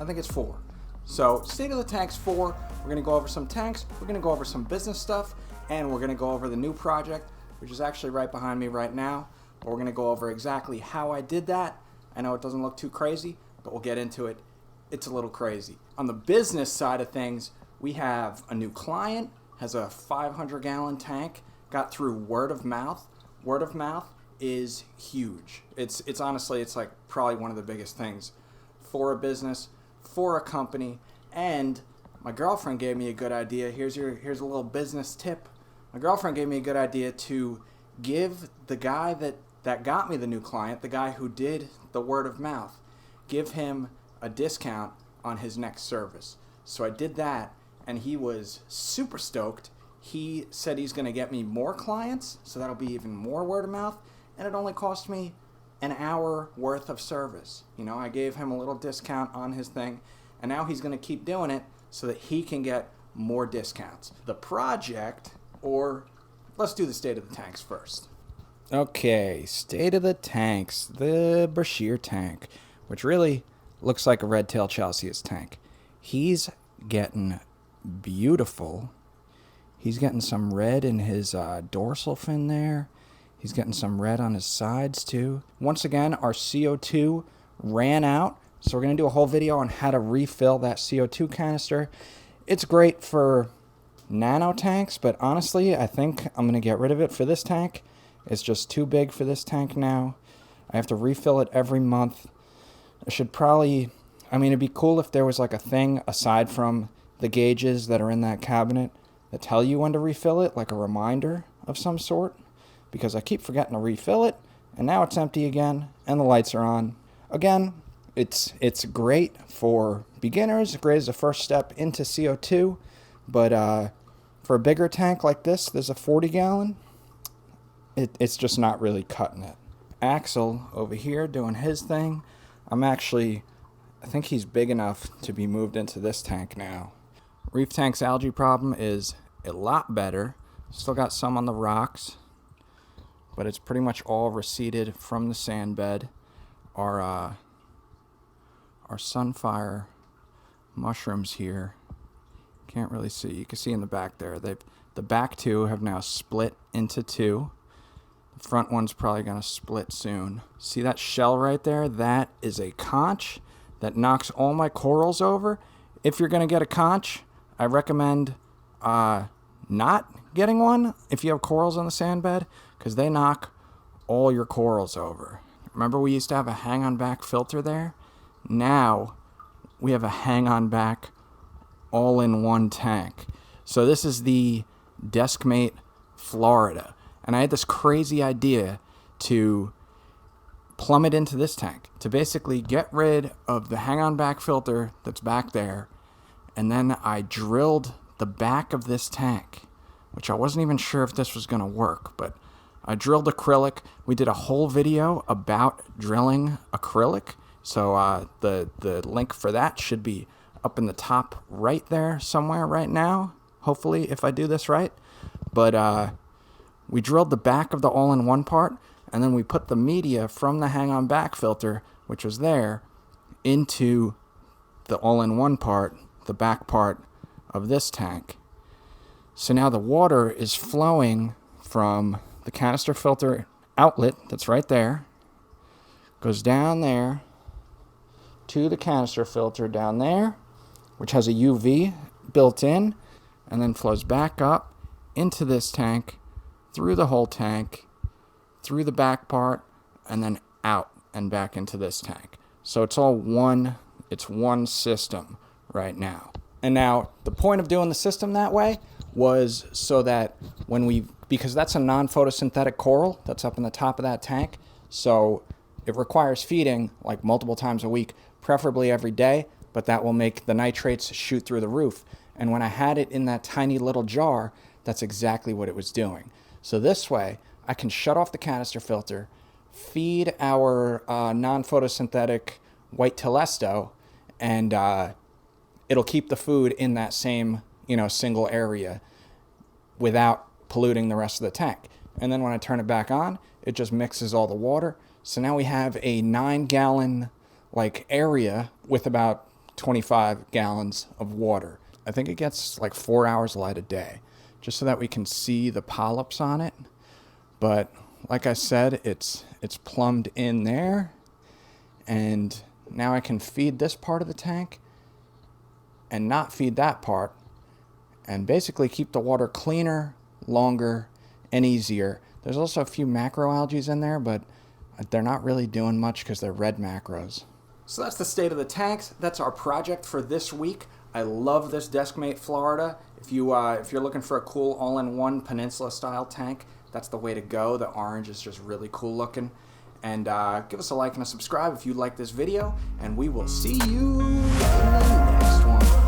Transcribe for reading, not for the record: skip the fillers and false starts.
I think it's 4. So State of the Tank's 4. We're going to go over some tanks, we're going to go over some business stuff, and we're going to go over the new project, which is actually right behind me right now. But we're going to go over exactly how I did that. I know it doesn't look too crazy, but we'll get into it. It's a little crazy. On the business side of things, we have a new client, has a 500-gallon tank, got through word of mouth. Word of mouth is huge. It's honestly, it's like probably one of the biggest things for a business, for a company. And my girlfriend gave me a good idea. Here's a little business tip. My girlfriend gave me a good idea to give the guy that got me the new client, the guy who did the word of mouth, give him a discount on his next service. So I did that, and he was super stoked. He said he's going to get me more clients, so that'll be even more word of mouth, and it only cost me an hour worth of service. You know, I gave him a little discount on his thing, and now he's going to keep doing it so that he can get more discounts. The project, or let's do the state of the tanks first. Okay, state of the tanks, the Bichir tank, which really looks like a red-tailed Chalceus tank. He's getting beautiful. He's getting some red in his dorsal fin there. He's getting some red on his sides too. Once again, our CO2 ran out, so we're going to do a whole video on how to refill that CO2 canister. It's great for nano tanks, but honestly, I think I'm going to get rid of it for this tank. It's just too big for this tank now. I have to refill it every month. I should probably, it'd be cool if there was like a thing aside from the gauges that are in that cabinet that tell you when to refill it, like a reminder of some sort, because I keep forgetting to refill it, and now it's empty again, and the lights are on. Again, it's great for beginners, great as a first step into CO2, but for a bigger tank like this, there's a 40-gallon, it's just not really cutting it. Axel over here doing his thing. I think he's big enough to be moved into this tank now. Reef Tank's algae problem is a lot better. Still got some on the rocks, but it's pretty much all receded from the sand bed. Our sunfire mushrooms here, can't really see. You can see in the back there. The back two have now split into 2. The front one's probably going to split soon. See that shell right there? That is a conch that knocks all my corals over. If you're going to get a conch, I recommend not getting one if you have corals on the sand bed, because they knock all your corals over. Remember we used to have a hang-on-back filter there? Now we have a hang-on-back all-in-one tank. So this is the Deskmate Florida. And I had this crazy idea to plumb it into this tank, to basically get rid of the hang-on-back filter that's back there. And then I drilled the back of this tank, which I wasn't even sure if this was going to work, but I drilled acrylic. We did a whole video about drilling acrylic, so the link for that should be up in the top right there somewhere right now, hopefully, if I do this right. But we drilled the back of the all-in-one part, and then we put the media from the hang-on-back filter, which was there, into the all-in-one part, the back part of this tank. So now the water is flowing from the canister filter outlet that's right there, goes down there to the canister filter down there, which has a UV built in, and then flows back up into this tank, through the whole tank, through the back part, and then out and back into this tank. So it's all one system right now. And now the point of doing the system that way was so that because that's a non-photosynthetic coral that's up in the top of that tank, so it requires feeding like multiple times a week, preferably every day, but that will make the nitrates shoot through the roof. And when I had it in that tiny little jar, that's exactly what it was doing. So this way, I can shut off the canister filter, feed our non-photosynthetic white Telesto, and it'll keep the food in that same, single area without polluting the rest of the tank. And then when I turn it back on, it just mixes all the water. So now we have a 9-gallon area with about 25 gallons of water. I think it gets like 4 hours light a day, just so that we can see the polyps on it. But like I said, it's plumbed in there, and now I can feed this part of the tank and not feed that part, and basically keep the water cleaner, longer, and easier. There's also a few macroalgae in there, but they're not really doing much because they're red macros. So that's the state of the tanks. That's our project for this week. I love this Deskmate Florida. If you're looking for a cool all-in-one peninsula style tank, that's the way to go. The orange is just really cool looking. And give us a like and a subscribe if you like this video, and we will see you in the next one.